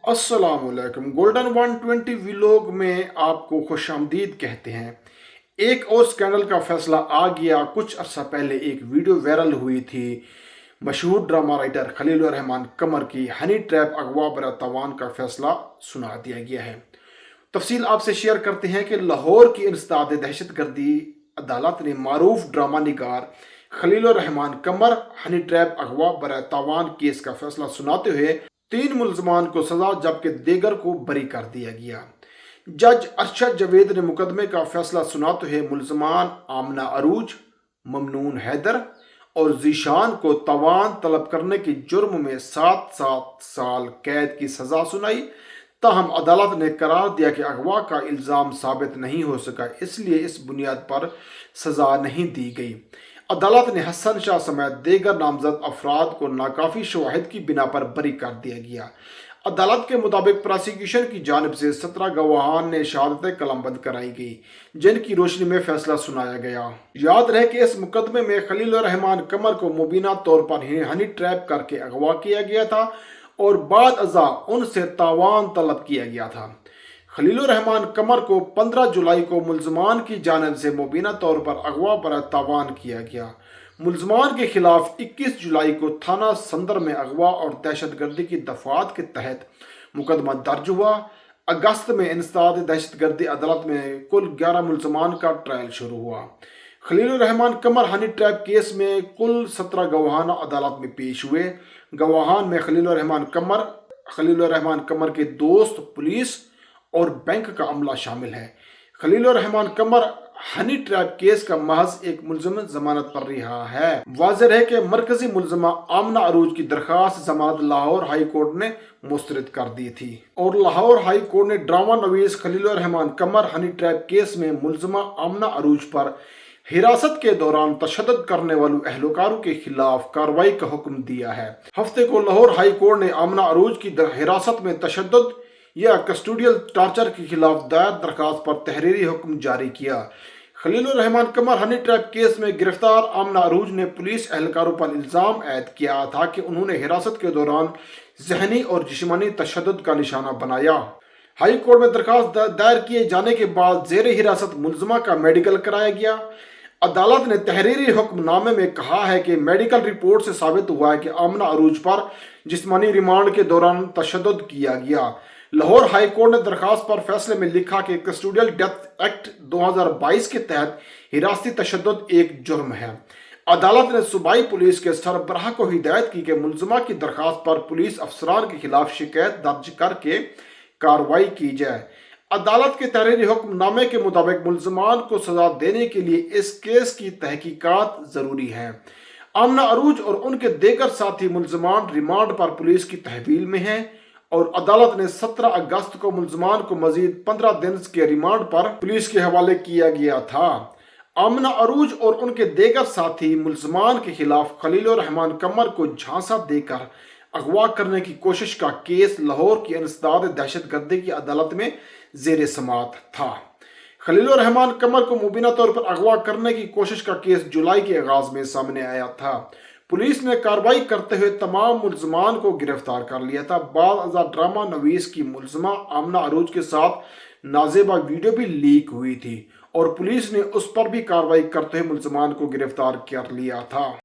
السلام علیکم۔ گولڈن 120 ویلوگ میں آپ کو خوش آمدید کہتے ہیں۔ ایک اور سکینڈل کا فیصلہ آ گیا۔ کچھ عرصہ پہلے ایک ویڈیو وائرل ہوئی تھی۔ مشہور ڈرامہ رائٹر خلیل الرحمان قمر کی ہنی ٹریپ اغوا برائے تاوان کا فیصلہ سنا دیا گیا ہے۔ تفصیل آپ سے شیئر کرتے ہیں کہ لاہور کی انسداد دہشت گردی عدالت نے معروف ڈرامہ نگار خلیل الرحمان قمر ہنی ٹریپ اغوا برائے تاوان کیس کا فیصلہ سناتے ہوئے 3 ملزمان کو سزا جبکہ دیگر کو بری کر دیا گیا۔ جج ارشد جاوید نے مقدمے کا فیصلہ سناتے ہوئے ملزمان آمنہ عروج، ممنون حیدر اور ذیشان کو تاوان طلب کرنے کے جرم میں 7 سال قید کی سزا سنائی۔ تاہم عدالت نے قرار دیا کہ اغوا کا الزام ثابت نہیں ہو سکا، اس لیے اس بنیاد پر سزا نہیں دی گئی۔ عدالت نے حسن شاہ سمیت دیگر نامزد افراد کو ناکافی شواہد کی بنا پر بری کر دیا گیا۔ عدالت کے مطابق پراسیکیوشن کی جانب سے 17 گواہان نے شہادتیں قلم بند کرائی گئی، جن کی روشنی میں فیصلہ سنایا گیا۔ یاد رہے کہ اس مقدمے میں خلیل الرحمان قمر کو مبینہ طور پر ہنی ٹریپ کر کے اغوا کیا گیا تھا اور بعد ازاں ان سے تاوان طلب کیا گیا تھا۔ خلیل الرحمان قمر کو 15 جولائی کو ملزمان کی جانب سے مبینہ طور پر اغوا برائے تاوان کیا گیا۔ ملزمان کے خلاف 21 جولائی کو تھانہ صدر میں اغوا اور دہشت گردی کی دفعات کے تحت مقدمہ درج ہوا۔ اگست میں انسداد دہشت گردی عدالت میں کل 11 ملزمان کا ٹرائل شروع ہوا۔ خلیل الرحمان قمر ہنی ٹریپ کیس میں کل 17 گواہان عدالت میں پیش ہوئے۔ گواہان میں خلیل الرحمان قمر کے دوست، پولیس اور بینک کا عملہ شامل ہے۔ خلیل الرحمان قمر ہنی ٹریپ کیس کا محض ایک ملزم ضمانت پر رہا ہے۔ واضح ہے کہ مرکزی ملزمہ آمنہ عروج کی درخواست ضمانت لاہور ہائی کورٹ نے مسترد کر دی تھی اور لاہور ہائی کورٹ نے ڈرامہ نویس خلیل الرحمان قمر ہنی ٹریپ کیس میں ملزمہ آمنہ عروج پر حراست کے دوران تشدد کرنے والوں اہلکاروں کے خلاف کارروائی کا حکم دیا ہے۔ ہفتے کو لاہور ہائی کورٹ نے آمنہ عروج کی حراست میں تشدد یا کسٹوڈیل ٹارچر کے خلاف دائر درخواست پر تحریری حکم جاری کیا۔ خلیل الرحمان قمر ہنی ٹریپ کیس میں گرفتار آمنہ عروج نے پولیس اہلکاروں پر الزام عائد کیا تھا کہ انہوں نے حراست کے دوران ذہنی اور جسمانی تشدد کا نشانہ بنایا۔ ہائی کورٹ میں درخواست دائر کیے جانے کے بعد زیر حراست ملزمہ کا میڈیکل کرایا گیا۔ عدالت نے تحریری حکم نامے میں کہا ہے کہ میڈیکل رپورٹ سے ثابت ہوا ہے کہ آمنہ عروج پر جسمانی ریمانڈ کے دوران تشدد کیا گیا۔ لاہور ہائی کورٹ نے درخواست پر فیصلے میں لکھا کہ کسٹوڈیل ڈیتھ ایکٹ 2022 کے تحت حراستی تشدد ایک جرم ہے۔ عدالت نے صوبائی پولیس کے سربراہ کو ہدایت کی کہ ملزمہ کی درخواست پر پولیس افسران کے خلاف شکایت درج کر کے کارروائی کی جائے۔ عدالت کے تحریری حکم نامے کے مطابق ملزمان کو سزا دینے کے لیے اس کیس کی تحقیقات ضروری ہے۔ آمنہ عروج اور ان کے دیگر ساتھی ملزمان ریمانڈ پر پولیس کی تحویل میں ہیں اور عدالت نے 17 اگست کو ملزمان کو مزید 15 دن کے ریمانڈ پر پولیس کے حوالے کیا گیا تھا۔ آمنہ عروج اور ان کے دیگر ساتھی ملزمان کے خلاف خلیل الرحمان قمر کو جھانسا دے کر اغوا کرنے کی کوشش کا کیس لاہور کی انسداد دہشت گردی کی عدالت میں زیر سماعت تھا۔ خلیل الرحمان قمر کو مبینہ طور پر اغوا کرنے کی کوشش کا کیس جولائی کے آغاز میں سامنے آیا تھا۔ پولیس نے کارروائی کرتے ہوئے تمام ملزمان کو گرفتار کر لیا تھا۔ بعد ازاں ڈرامہ نویس کی ملزمہ آمنہ عروج کے ساتھ نازیبہ ویڈیو بھی لیک ہوئی تھی اور پولیس نے اس پر بھی کارروائی کرتے ہوئے ملزمان کو گرفتار کر لیا تھا۔